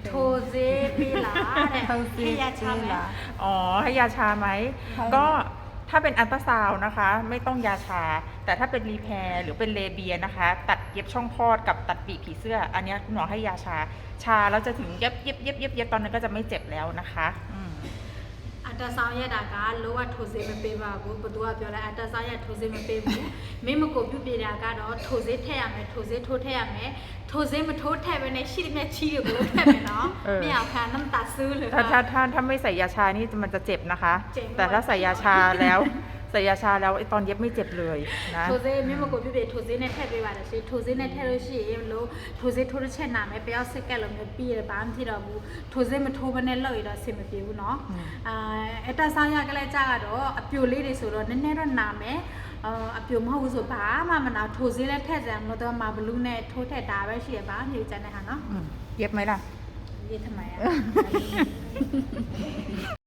โทเซปีหลาเนี่ยให้ยาชาไหม อ๋อให้ยาชาไหมก็ถ้าเป็นอัลตราซาวน์นะคะไม่ต้องยาชา แต่ถ้าเป็นรีแพร์หรือเป็นเลเบียนะคะ ตัดเย็บช่องคลอดกับตัดปีกผีเสื้อ อันเนี้ยคุณหมอให้ยาชา ชาแล้วจะถึงเย็บตอนนั้นก็จะไม่เจ็บแล้วนะคะอัลตราซาวน์ရတာကလောကထိုစေမပေးပါဘူးဘသူကပြောလဲอัลตราซาวน์ရထိုစေမပေးဘူးမင်းမကိုပြုတ်ပြတာကတော့ထိုစေထည့်ရမယ်ထိုစေထိုးထည့်ရမယ်ထိုစေမထိုးထည့်ပဲနဲ့ရှိတဲ့မြက်ချီတွေကိုထည့်မယ်နော်မရအောင်ခံน้ำตาซื้อเลยถ้าไม่ใส่ยาชานี่มันจะเจ็บนะคะ แต่ถ้าใส่ยาชาแล้วใส่ยาชาแล้วตอนเย็บไม่เจ็บเลยนะထိုစေမင်းမကိုပြုတ်ပြထိုစေနဲ့ထည့်ပေးပါတယ်ရှင်ထိုစေနဲ့ထည့်လို့ရှိရင်လို့ထိုစေထိုးတစ်ချက်နာမယ်ပျောက်စစ်ကက်လို့မျိုးပြီးရပါမှဖြစ်တော့ဘူးထိုစေမထိုးဘဲနဲ့လောက်ရတော့အဆင်မပြေဘူးเนาะအတဆာရကလေးကြကတော့အပြိုလေးတွေဆိုတော့နည်းနည်းတော့နာမယ်အပြိုမဟုတ်ဘူးဆိုဘာမှမနာထိုစေးလည်းထည့်ကြမလို့တော့မဘလူးနဲ့ထိုးထည့်တာပဲရှိရပါမြေကျန်တဲ့ဟာเนาะเย็บไหมล่ะရေးทำไมอ่ะ